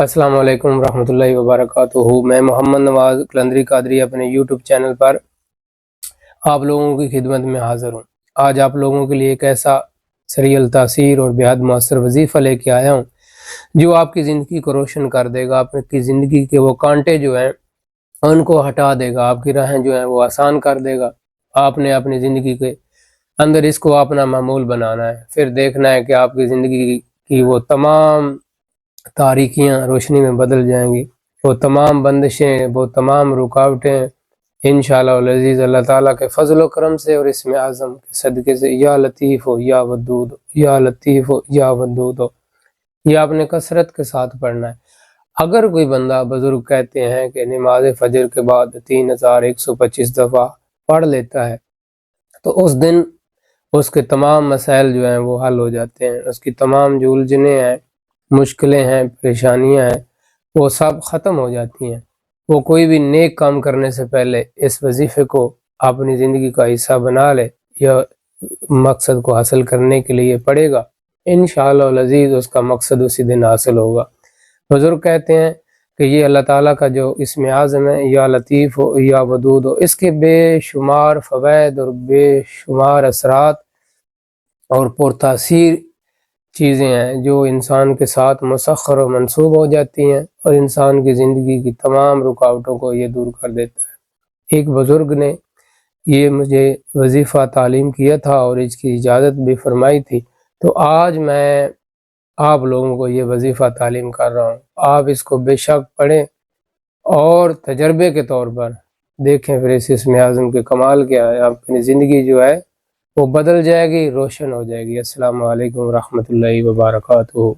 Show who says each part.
Speaker 1: السلام علیکم ورحمۃ اللہ وبرکاتہ۔ میں محمد نواز کلندری قادری اپنے یوٹیوب چینل پر آپ لوگوں کی خدمت میں حاضر ہوں۔ آج آپ لوگوں کے لیے ایک ایسا سریع تاثیر اور بے حد مؤثر وظیفہ لے کے آیا ہوں جو آپ کی زندگی کو روشن کر دے گا، آپ کی زندگی کے وہ کانٹے جو ہیں ان کو ہٹا دے گا، آپ کی راہیں جو ہیں وہ آسان کر دے گا۔ آپ نے اپنی زندگی کے اندر اس کو اپنا معمول بنانا ہے، پھر دیکھنا ہے کہ آپ کی زندگی کی وہ تمام تاریکیاں روشنی میں بدل جائیں گی، وہ تمام بندشیں، وہ تمام رکاوٹیں انشاءاللہ العزیز اللہ تعالیٰ کے فضل و کرم سے اور اسم اعظم کے صدقے سے یا لطیف ہو یا ودود ہو، یا لطیف ہو یا ودود ہو، یہ آپ نے کثرت کے ساتھ پڑھنا ہے۔ اگر کوئی بندہ، بزرگ کہتے ہیں کہ نماز فجر کے بعد 3125 دفعہ پڑھ لیتا ہے تو اس دن اس کے تمام مسائل جو ہیں وہ حل ہو جاتے ہیں، اس کی تمام جو الجھنیں ہیں، مشکلیں ہیں، پریشانیاں ہیں، وہ سب ختم ہو جاتی ہیں۔ وہ کوئی بھی نیک کام کرنے سے پہلے اس وظیفے کو اپنی زندگی کا حصہ بنا لے یا مقصد کو حاصل کرنے کے لیے پڑھے گا، انشاءاللہ العزیز اس کا مقصد اسی دن حاصل ہوگا۔ بزرگ کہتے ہیں کہ یہ اللہ تعالیٰ کا جو اسم اعظم ہے، یا لطیف ہو یا ودود ہو، اس کے بے شمار فوائد اور بے شمار اثرات اور پرتاثیر چیزیں ہیں جو انسان کے ساتھ مسخر و منسوب ہو جاتی ہیں اور انسان کی زندگی کی تمام رکاوٹوں کو یہ دور کر دیتا ہے۔ ایک بزرگ نے یہ مجھے وظیفہ تعلیم کیا تھا اور اس کی اجازت بھی فرمائی تھی، تو آج میں آپ لوگوں کو یہ وظیفہ تعلیم کر رہا ہوں۔ آپ اس کو بے شک پڑھیں اور تجربے کے طور پر دیکھیں پھر اس اسم اعظم کے کمال کیا ہے۔ آپ کی زندگی جو ہے وہ بدل جائے گی، روشن ہو جائے گی۔ السلام علیکم ورحمۃ اللہ وبرکاتہ۔